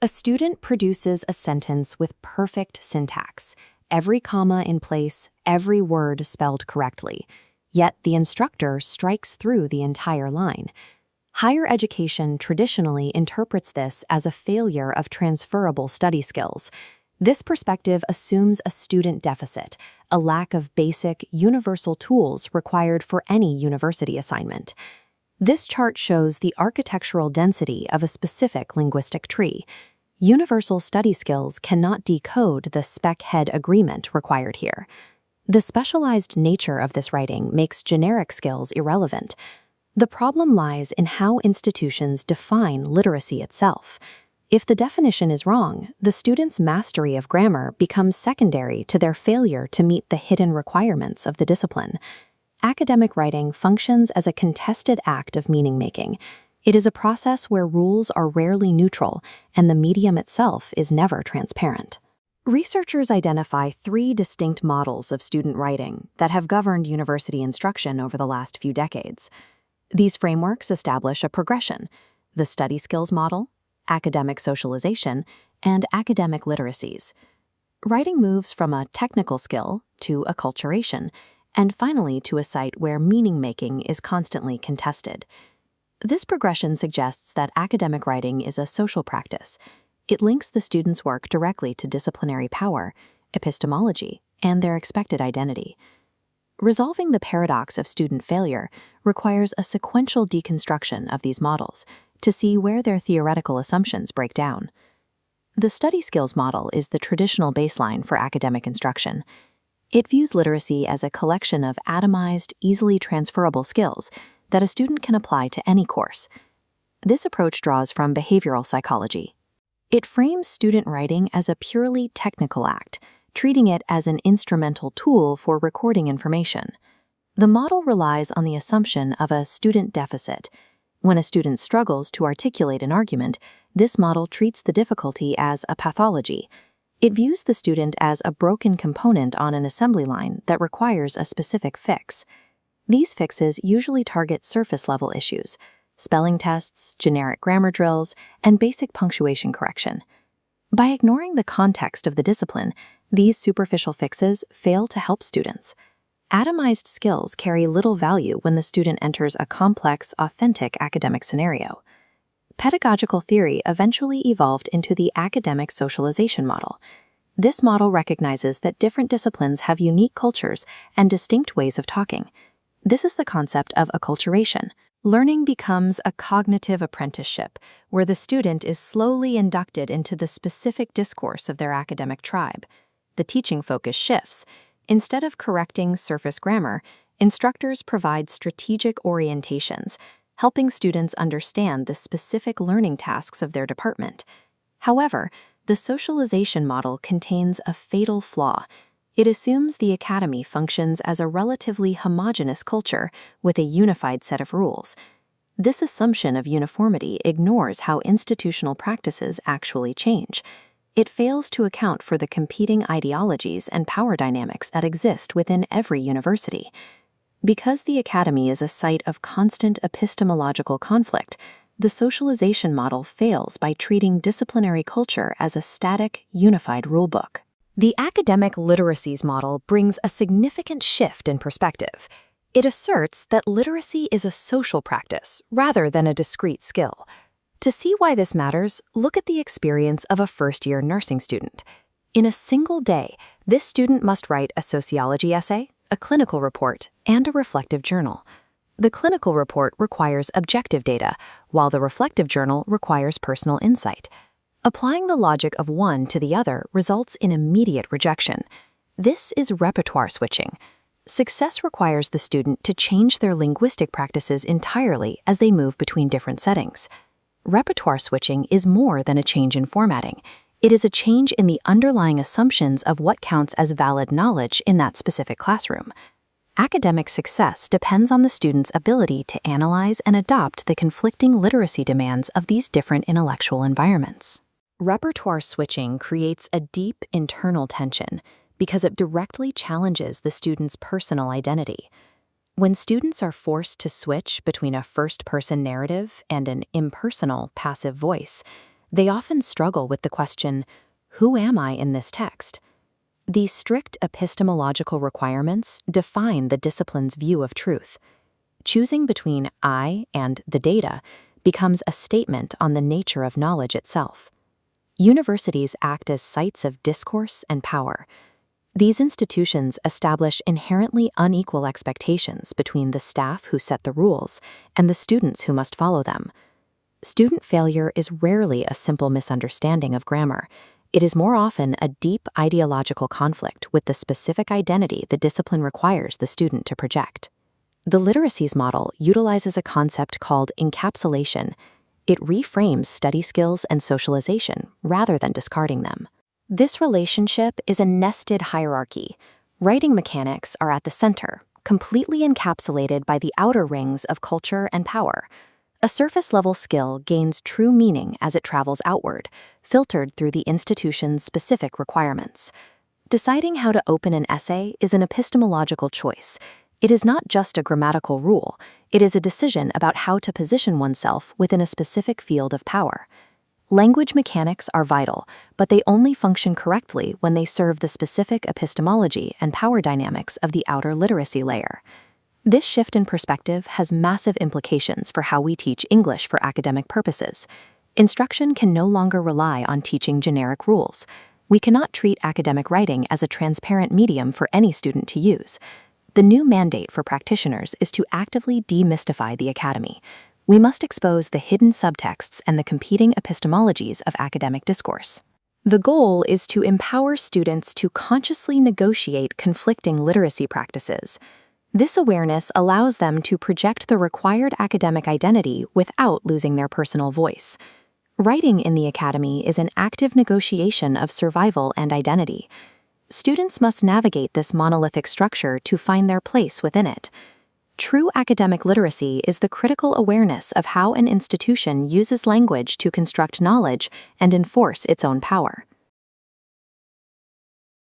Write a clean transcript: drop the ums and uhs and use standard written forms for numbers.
A student produces a sentence with perfect syntax, every comma in place, every word spelled correctly. Yet the instructor strikes through the entire line. Higher education traditionally interprets this as a failure of transferable study skills. This perspective assumes a student deficit, a lack of basic, universal tools required for any university assignment. This chart shows the architectural density of a specific linguistic tree. Universal study skills cannot decode the spec-head agreement required here. The specialized nature of this writing makes generic skills irrelevant. The problem lies in how institutions define literacy itself. If the definition is wrong, the student's mastery of grammar becomes secondary to their failure to meet the hidden requirements of the discipline. Academic writing functions as a contested act of meaning-making. It is a process where rules are rarely neutral, and the medium itself is never transparent. Researchers identify 3 distinct models of student writing that have governed university instruction over the last few decades. These frameworks establish a progression: the study skills model, academic socialization, and academic literacies. Writing moves from a technical skill to acculturation, and finally to a site where meaning-making is constantly contested. This progression suggests that academic writing is a social practice. It links the student's work directly to disciplinary power, epistemology, and their expected identity. Resolving the paradox of student failure requires a sequential deconstruction of these models to see where their theoretical assumptions break down. The study skills model is the traditional baseline for academic instruction. It views literacy as a collection of atomized, easily transferable skills that a student can apply to any course. This approach draws from behavioral psychology. It frames student writing as a purely technical act, treating it as an instrumental tool for recording information. The model relies on the assumption of a student deficit. When a student struggles to articulate an argument, this model treats the difficulty as a pathology. It views the student as a broken component on an assembly line that requires a specific fix. These fixes usually target surface-level issues: spelling tests, generic grammar drills, and basic punctuation correction. By ignoring the context of the discipline, these superficial fixes fail to help students. Atomized skills carry little value when the student enters a complex, authentic academic scenario. Pedagogical theory eventually evolved into the academic socialization model. This model recognizes that different disciplines have unique cultures and distinct ways of talking. This is the concept of acculturation. Learning becomes a cognitive apprenticeship, where the student is slowly inducted into the specific discourse of their academic tribe. The teaching focus shifts. Instead of correcting surface grammar, instructors provide strategic orientations, helping students understand the specific learning tasks of their department. However, the socialization model contains a fatal flaw. It assumes the academy functions as a relatively homogeneous culture with a unified set of rules. This assumption of uniformity ignores how institutional practices actually change. It fails to account for the competing ideologies and power dynamics that exist within every university. Because the academy is a site of constant epistemological conflict, the socialization model fails by treating disciplinary culture as a static, unified rulebook. The academic literacies model brings a significant shift in perspective. It asserts that literacy is a social practice rather than a discrete skill. To see why this matters, look at the experience of a first-year nursing student. In a single day, this student must write a sociology essay, a clinical report, and a reflective journal. The clinical report requires objective data, while the reflective journal requires personal insight. Applying the logic of one to the other results in immediate rejection. This is repertoire switching. Success requires the student to change their linguistic practices entirely as they move between different settings. Repertoire switching is more than a change in formatting. It is a change in the underlying assumptions of what counts as valid knowledge in that specific classroom. Academic success depends on the student's ability to analyze and adopt the conflicting literacy demands of these different intellectual environments. Repertoire switching creates a deep internal tension because it directly challenges the student's personal identity. When students are forced to switch between a first-person narrative and an impersonal, passive voice, they often struggle with the question, who am I in this text? These strict epistemological requirements define the discipline's view of truth. Choosing between I and the data becomes a statement on the nature of knowledge itself. Universities act as sites of discourse and power. These institutions establish inherently unequal expectations between the staff who set the rules and the students who must follow them. Student failure is rarely a simple misunderstanding of grammar. It is more often a deep ideological conflict with the specific identity the discipline requires the student to project. The literacies model utilizes a concept called encapsulation. It reframes study skills and socialization rather than discarding them. This relationship is a nested hierarchy. Writing mechanics are at the center, completely encapsulated by the outer rings of culture and power. A surface-level skill gains true meaning as it travels outward, filtered through the institution's specific requirements. Deciding how to open an essay is an epistemological choice. It is not just a grammatical rule, it is a decision about how to position oneself within a specific field of power. Language mechanics are vital, but they only function correctly when they serve the specific epistemology and power dynamics of the outer literacy layer. This shift in perspective has massive implications for how we teach English for academic purposes. Instruction can no longer rely on teaching generic rules. We cannot treat academic writing as a transparent medium for any student to use. The new mandate for practitioners is to actively demystify the academy. We must expose the hidden subtexts and the competing epistemologies of academic discourse. The goal is to empower students to consciously negotiate conflicting literacy practices. This awareness allows them to project the required academic identity without losing their personal voice. Writing in the academy is an active negotiation of survival and identity. Students must navigate this monolithic structure to find their place within it. True academic literacy is the critical awareness of how an institution uses language to construct knowledge and enforce its own power.